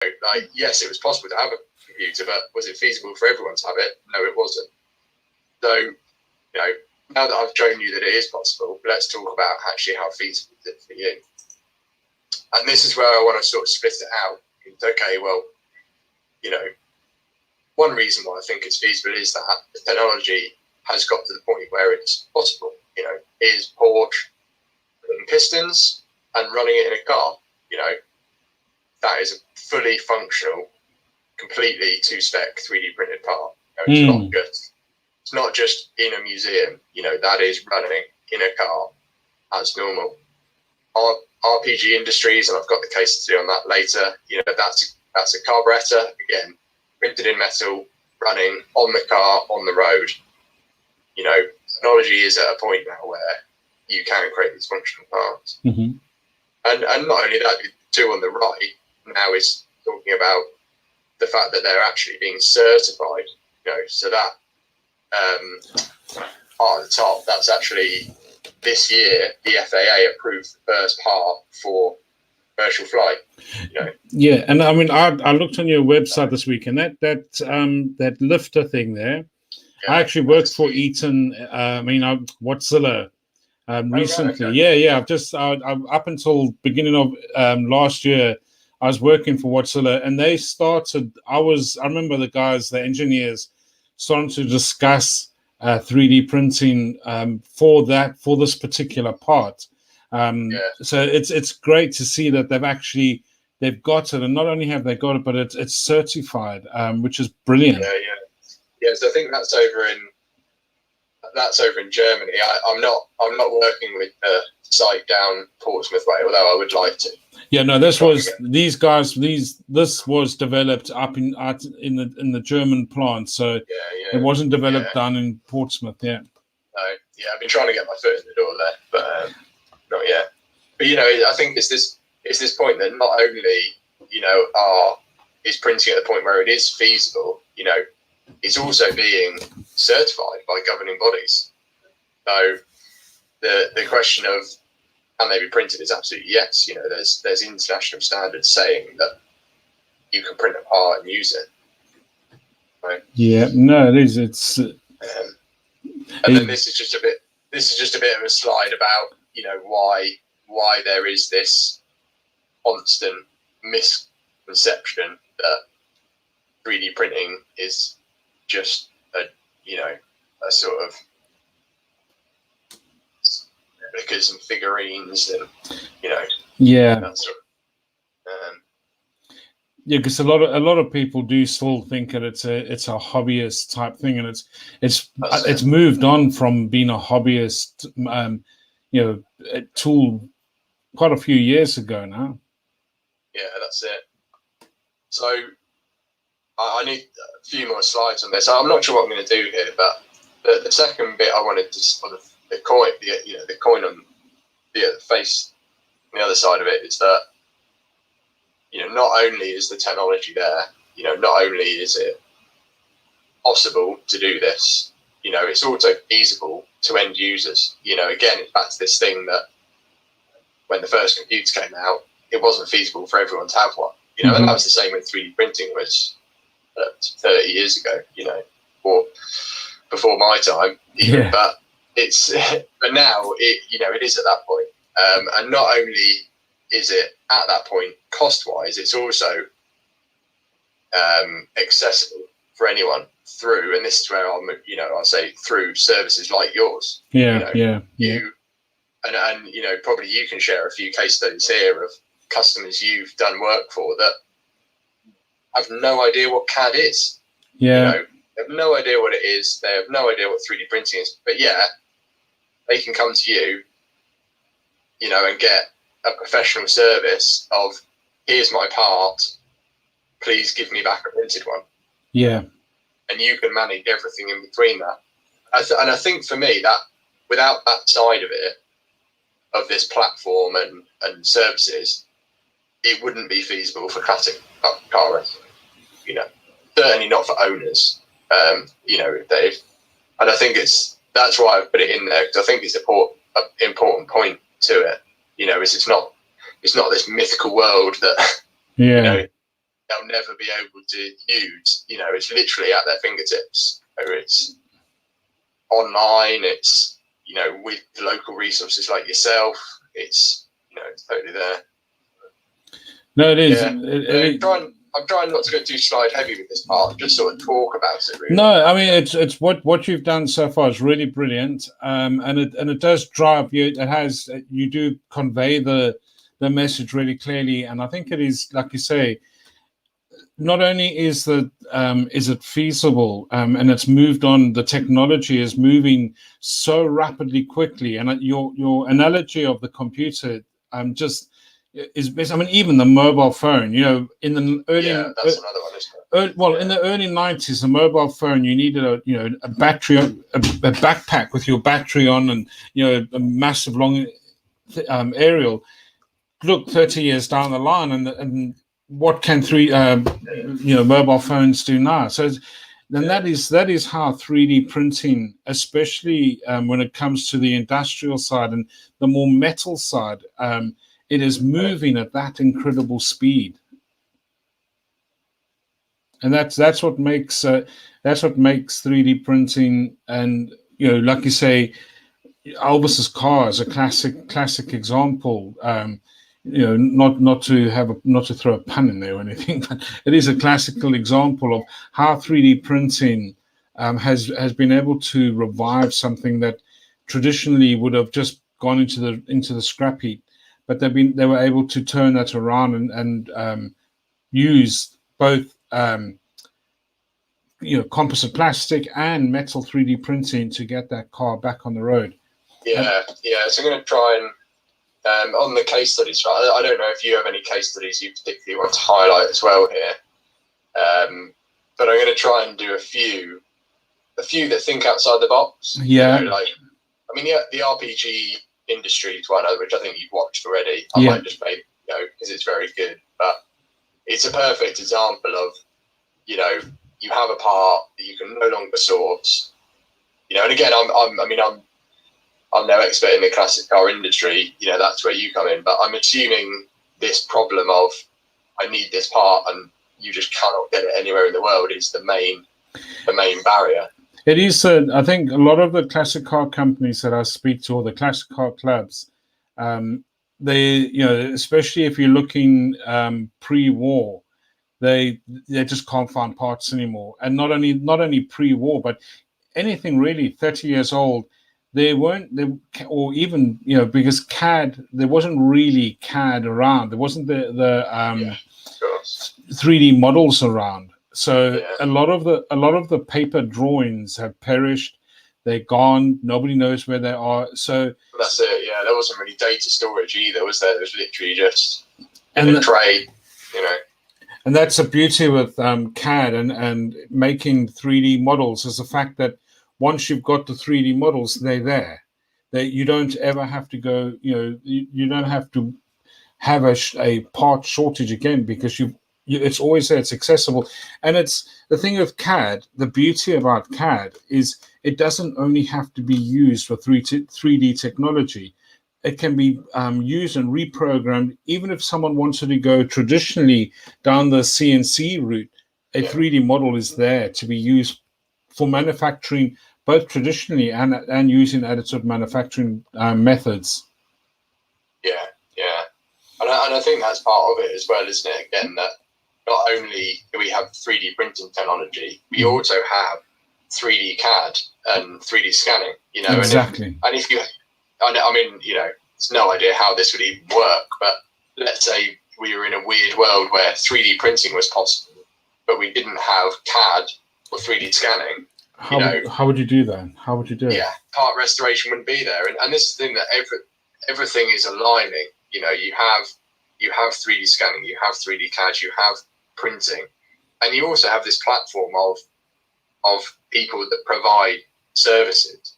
like, yes, it was possible to have a computer, but was it feasible for everyone to have it? No, it wasn't. So, now that I've shown you that it is possible, let's talk about actually how feasible it is for you. And this is where I want to sort of split it out. Okay, well, one reason why I think it's feasible is that the technology has got to the point where it's possible. Is Porsche putting pistons and running it in a car? That is a fully functional, completely two-spec 3D printed part. It's not just in a museum. That is running in a car as normal. Our RPG Industries, and I've got the case study on that later. That's a carburetor, again, printed in metal, running on the car, on the road. Technology is at a point now where you can create these functional parts. Mm-hmm. And not only that, the two on the right now is talking about the fact that they're actually being certified. So that part at the top, that's actually this year the FAA approved the first part for commercial flight. Yeah, and I mean, I looked on your website this week, and that lifter thing there. Yeah, I actually worked for Eaton. Wattzilla recently. Right, okay. Yeah. I've up until beginning of last year, I was working for Wattzilla, and they started. I remember the engineers, starting to discuss 3D printing for this particular part. So it's great to see that they've got it, and not only have they got it, but it's certified, which is brilliant. Yeah. So I think that's over in Germany. I'm not working with the site down Portsmouth way, although I would like to. Yeah, no, this was developed up in the German plant, so it wasn't developed down in Portsmouth. Yeah. No, I've been trying to get my foot in the door there, but not yet. But I think it's this point that not only is printing at the point where it is feasible, it's also being certified by governing bodies. So the question of can they be printed is absolutely yes. There's international standards saying that you can print a part and use it. Right? Yeah, no, it is. It's and then this is just a bit of a slide about why there is this constant misconception that 3D printing is just a sort of replicas and figurines and that sort of, because a lot of people do still think that it's a hobbyist type thing, and it's moved on from being a hobbyist tool quite a few years ago now. Yeah, that's it. So I need a few more slides on this. I'm not sure what I'm going to do here, but the second bit I wanted to for the coin, the coin on the face on the other side of it is that not only is the technology there, not only is it possible to do this, it's also feasible to end users. Again, it's back to this thing that when the first computers came out, it wasn't feasible for everyone to have one. And that was the same when 3D printing was 30 years ago, or before my time, even. Yeah. But now it is at that point. And not only is it at that point cost-wise, it's also accessible for anyone through, and this is where I'll say through services like yours. Yeah. And probably you can share a few case studies here of customers you've done work for that have no idea what CAD is. Yeah. They have no idea what it is. They have no idea what 3D printing is. But they can come to you, and get a professional service of, here's my part, please give me back a printed one. Yeah. And you can manage everything in between that. And I think for me, that without that side of it, of this platform and services, it wouldn't be feasible for classic car racing. Certainly not for owners. Dave. And I think that's why I put it in there, because I think it's an important point to it. It's not this mythical world that they'll never be able to use. You know, it's literally at their fingertips. So it's online. It's, you know, with local resources like yourself. It's, you know, it's totally there. No, it is. Yeah. I'm trying not to go too slide heavy with this part. Just sort of talk about it. Really. No, I mean it's what you've done so far is really brilliant, and it does drive you. It has, you do convey the message really clearly, and I think it is, like you say, not only is it feasible, and it's moved on. The technology is moving so rapidly, quickly, and your analogy of the computer just is. I mean, even the mobile phone. You know, in the early that's another one, isn't it? in the early 90s, the mobile phone, you needed a battery, a backpack with your battery on, and a massive long aerial. Look, 30 years down the line, and what can mobile phones do now? So then that is how 3D printing, especially when it comes to the industrial side and the more metal side, it is moving at that incredible speed. And that's what makes 3D printing, and like you say, Elvis's car is a classic example. Not to throw a pun in there or anything, but it is a classical example of how 3D printing has been able to revive something that traditionally would have just gone into the scrap heap, but they were able to turn that around and use both composite plastic and metal 3D printing to get that car back on the road. Yeah. So I'm going to try and on the case studies. I don't know if you have any case studies you particularly want to highlight as well here, but I'm going to try and do a few that think outside the box. Yeah. The RPG industry is one which I think you've watched already. I might just maybe because it's very good, but it's a perfect example of you have a part that you can no longer source. And again, I'm no expert in the classic car industry. That's where you come in. But I'm assuming this problem of I need this part and you just cannot get it anywhere in the world is the main barrier. It is. I think a lot of the classic car companies that I speak to, or the classic car clubs, they, especially if you're looking pre-war, they just can't find parts anymore. And not only pre-war, but anything really 30 years old. Or even because CAD, there wasn't really CAD around. There wasn't the 3D models around. So a lot of the paper drawings have perished. They're gone. Nobody knows where they are. So that's it. Yeah, there wasn't really data storage either, was there? It was literally just a tray, And that's the beauty with CAD and making 3D models, is the fact that once you've got the 3D models, they're there. You don't ever have to go, you don't have to have a part shortage again, because it's always there, it's accessible. And it's the thing with CAD, the beauty about CAD is it doesn't only have to be used for 3D technology. It can be used and reprogrammed. Even if someone wanted to go traditionally down the CNC route, a 3D model is there to be used for manufacturing, both traditionally and using additive manufacturing methods. Yeah. And I think that's part of it as well, isn't it? Again, that not only do we have 3D printing technology, we also have 3D CAD and 3D scanning, Exactly. And if you, there's no idea how this would even work, but let's say we were in a weird world where 3D printing was possible, but we didn't have CAD or 3D scanning. How would you do that? How would you do it? Yeah, part restoration wouldn't be there. And this is the thing that everything is aligning. You have 3D scanning, you have 3D CAD, you have printing, and you also have this platform of people that provide services.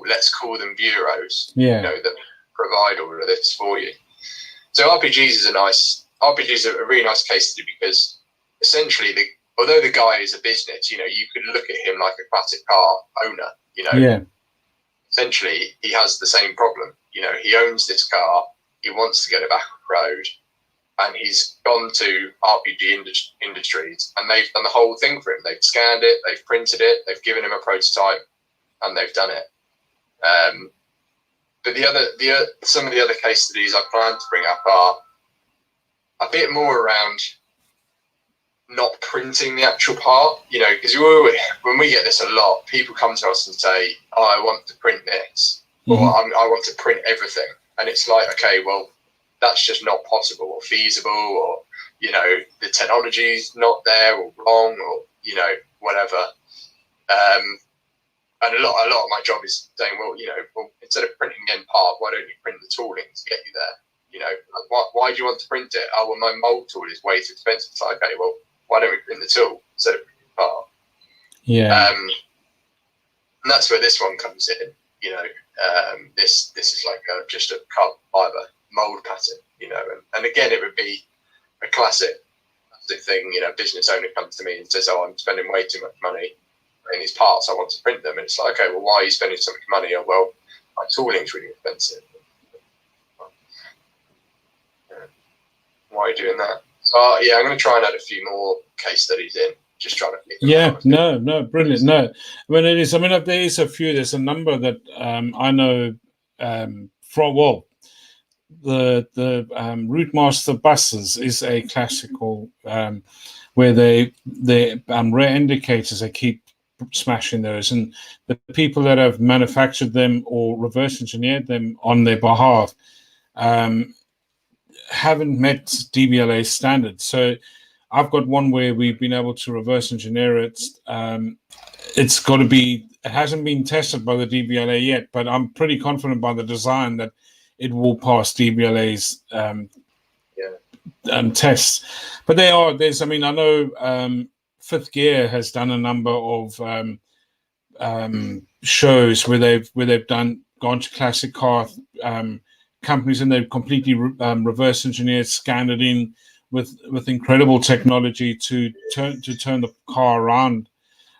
Let's call them bureaus. That provide all of this for you. So RPGs are a really nice case study, because essentially although the guy is a business, you could look at him like a classic car owner. Essentially he has the same problem. He owns this car. He wants to get it back on the road. and he's gone to RPG Industries, and they've done the whole thing for him. They've scanned it, they've printed it, they've given him a prototype, and they've done it. But some of the other case studies I plan to bring up are a bit more around not printing the actual part, because when we get this a lot, people come to us and say, "Oh, I want to print this," or "I want to print everything," and it's like, okay, well, that's just not possible or feasible, or the technology's not there or wrong, or whatever. And a lot of my job is saying, well, instead of printing the end part, why don't you print the tooling to get you there? Why do you want to print it? Oh, well, my mold tool is way too expensive. It's like, okay, well, why don't we print the tool instead of printing the part? Yeah. And that's where this one comes in. This is like just a carbon fiber mold pattern. And again, it would be a classic thing. Business owner comes to me and says, "Oh, I'm spending way too much money in these parts. I want to print them." And it's like, okay, well, why are you spending so much money? Oh, well, my tooling's really expensive. Why are you doing that? So I'm going to try and add a few more case studies in. Just trying to. Yeah, no, brilliant. No, I mean it is. I mean there is a few. There's a number that I know from. The Routemaster buses is a classical where the rear indicators, they keep smashing those, and the people that have manufactured them or reverse engineered them on their behalf haven't met DVLA standards. So I've got one where we've been able to reverse engineer it. It's got to be. It hasn't been tested by the DVLA yet, but I'm pretty confident by the design that it will pass DVLA's tests. But there's. I mean, I know Fifth Gear has done a number of shows where they've gone to classic car companies, and they've completely reverse engineered, scanned it in with incredible technology to turn the car around.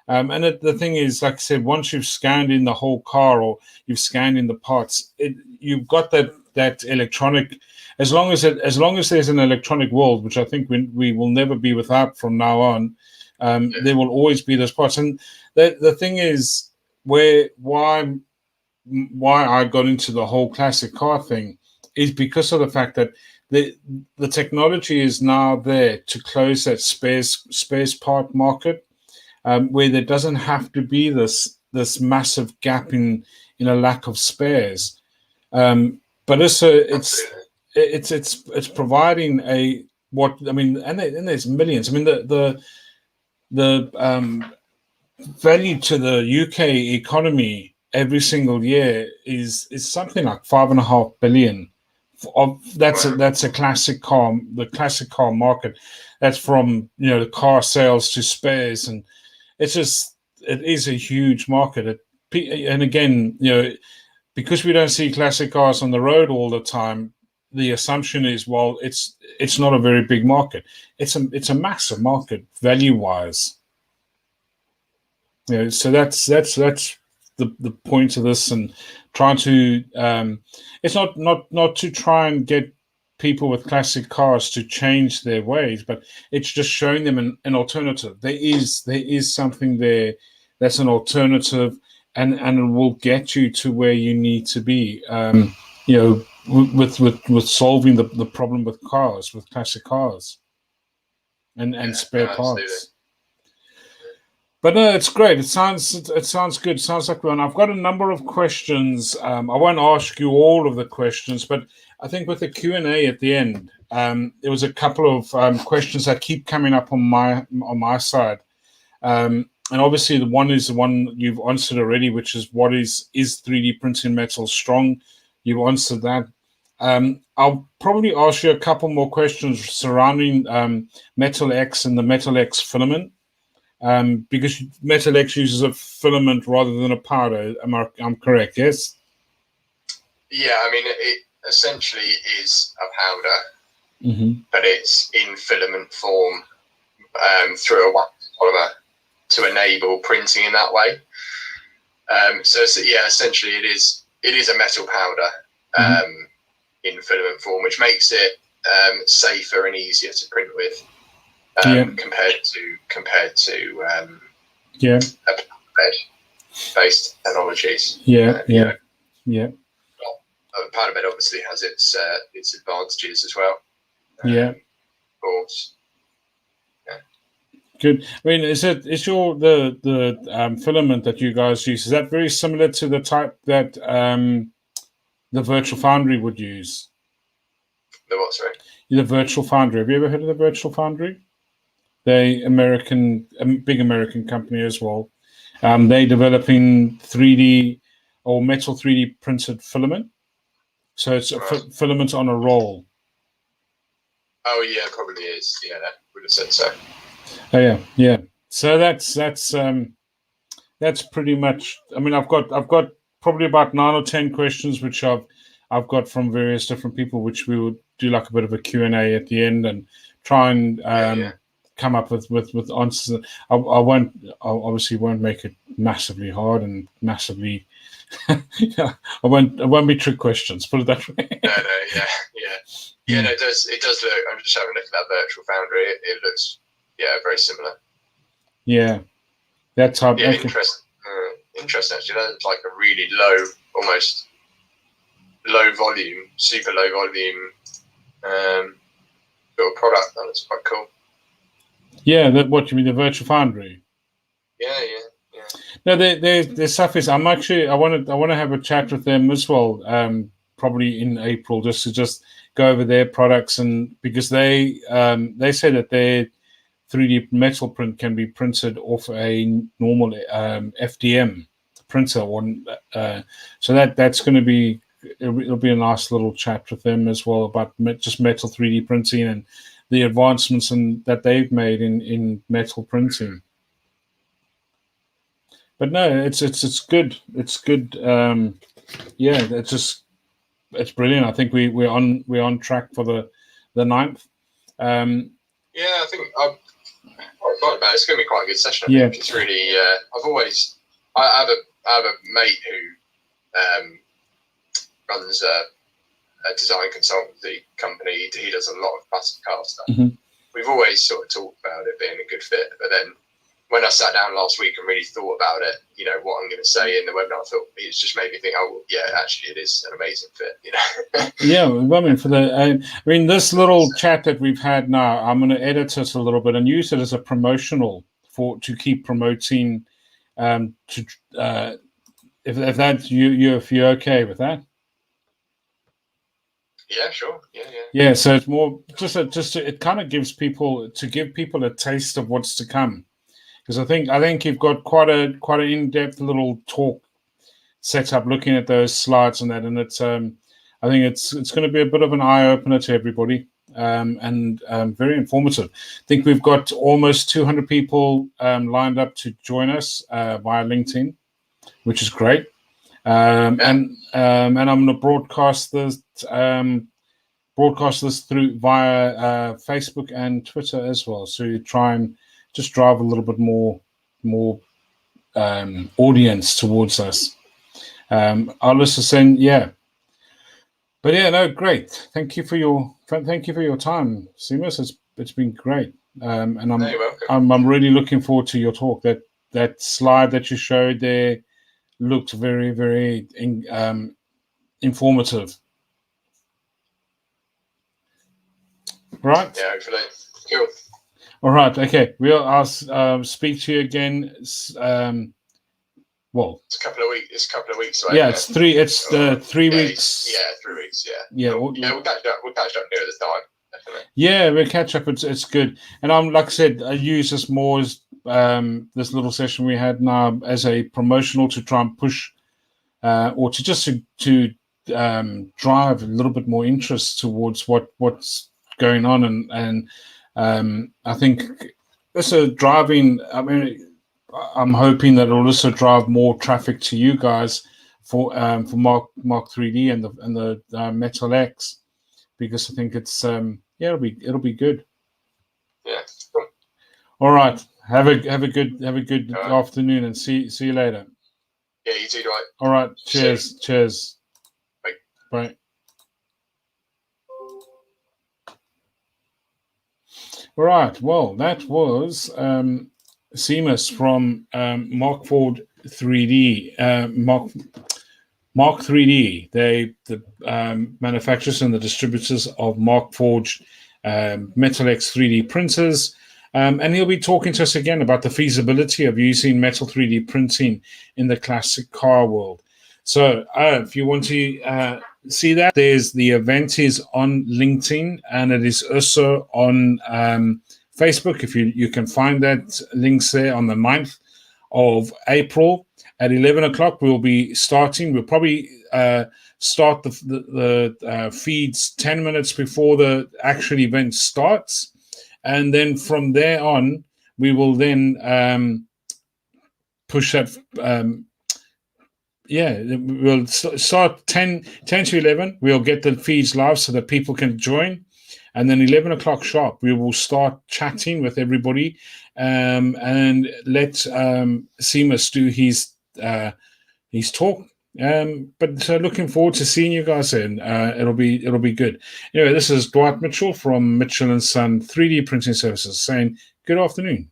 And the thing is, like I said, once you've scanned in the whole car or you've scanned in the parts, you've got that electronic. As long as there's an electronic world, which I think we will never be without from now on, there will always be those parts. And the thing is, why I got into the whole classic car thing is because of the fact that the technology is now there to close that spares part market. Where there doesn't have to be this massive gap in a lack of spares, but also it's providing and there's millions. I mean the value to the UK economy every single year is something like $5.5 billion. That's a classic car, the classic car market. That's from the car sales to spares, and it is a huge market. And again, because we don't see classic cars on the road all the time, the assumption is, well, it's not a very big market. It's a massive market value wise. So that's the point of this, and trying to it's not to try and get people with classic cars to change their ways, but it's just showing them an alternative. There is something there that's an alternative, and it will get you to where you need to be. With solving the problem with cars, with classic cars, and spare parts. But no, it's great. It sounds good. It sounds like one. I've got a number of questions. I won't ask you all of the questions, but I think with the Q&A at the end, there was a couple of questions that keep coming up on my side. And obviously the one is the one you've answered already, which is what is 3D printing metal strong? You've answered that. I'll probably ask you a couple more questions surrounding Metal X and the Metal X filament. Because Metal X uses a filament rather than a powder. I'm correct, yes? Yeah, I mean, it essentially is a powder, but it's in filament form through a wax polymer to enable printing in that way. So essentially it is a metal powder in filament form, which makes it safer and easier to print with compared to based technologies. Powder bed obviously has its advantages as well. Of course. Good. I mean, is your the filament that you guys use, is that very similar to the type that the Virtual Foundry would use? The what, sorry? The Virtual Foundry. Have you ever heard of the Virtual Foundry? They big American company as well. They developing 3D or metal 3D printed filament. So it's a filament on a roll. Oh yeah, probably is. Yeah, that would have said so. Oh yeah. So that's pretty much. I mean, I've got probably about 9 or 10 questions which I've got from various different people, which we would do like a bit of a Q&A at the end and try and come up with answers. I obviously won't make it massively hard and massively. I won't be trick questions. Put it that way. No, yeah. No, it does look. I'm just having a look at that Virtual Foundry. It looks very similar. Yeah, that type. Yeah, interesting. Actually, that's like a really low, almost low volume, super low volume little product. That looks quite cool. Yeah, what you mean, the Virtual Foundry? Yeah. No, their stuff is. I want to have a chat with them as well. Probably in April, just to go over their products, and because they say that their 3D metal print can be printed off a normal FDM printer, so that's going to be. It'll be a nice little chat with them as well about just metal 3D printing and the advancements that they've made in metal printing. But no, it's good. It's good. It's brilliant. I think we're on track for the 9th. I think I'm quite excited about it. It's going to be quite a good session. I think it's really. I have a mate who runs a design consultancy company. He does a lot of plastic car stuff. Mm-hmm. We've always sort of talked about it being a good fit, but then when I sat down last week and really thought about it, what I'm going to say in the webinar, I thought it's just made me think, oh yeah, actually it is an amazing fit. Yeah, I mean, this little chat that we've had now, I'm going to edit it a little bit and use it as a promotional to keep promoting. If that's if you're okay with that. Yeah, sure. Yeah. Yeah, so it's more it kind of gives people a taste of what's to come. Because I think you've got quite an in-depth little talk set up looking at those slides and that, and it's I think it's going to be a bit of an eye opener to everybody, and very informative. I think we've got almost 200 people lined up to join us via LinkedIn, which is great. And I'm going to broadcast this through via Facebook and Twitter as well. So you try and just drive a little bit more audience towards us. I'll also send, but no, great. Thank you for your time, Seamus. It's been great, and I'm really looking forward to your talk. That slide that you showed there looked very, very informative. Right? Yeah, hopefully. Cool. All right. Okay. I'll speak to you again. Well, it's a couple of weeks away. Yeah, it's 3 weeks. Yeah, 3 weeks. Yeah. We'll catch up near the time. Definitely. Yeah, we'll catch up. It's good. And I'm like I said, I use this more as this little session we had now as a promotional to try and push or to just to drive a little bit more interest towards what's going on, and I think also driving. I mean, I'm hoping that it'll also drive more traffic to you guys for Mark3D and the Metal X, because I think it's it'll be good. Yeah. Cool. All right. Have a good afternoon, and see you later. Yeah, you too, Dwight. All right. Cheers. Bye. Bye. Right. Well, that was Seamus from Mark3D. Mark3D. They the manufacturers and the distributors of Markforged Metal X 3D printers. And he'll be talking to us again about the feasibility of using metal 3D printing in the classic car world. So if you want to see that, there's the event is on LinkedIn and it is also on Facebook. If you can find that links there on the 9th of April at 11 o'clock. We'll be starting. We'll probably start the feeds 10 minutes before the actual event starts. And then from there on, we will then push that. We'll start 10 to 11. We'll get the feeds live so that people can join. And then 11 o'clock sharp, we will start chatting with everybody and let Seamus do his talk. But looking forward to seeing you guys then. It'll be good. Anyway, this is Dwight Mitchell from Mitchell & Son 3D Printing Services saying good afternoon.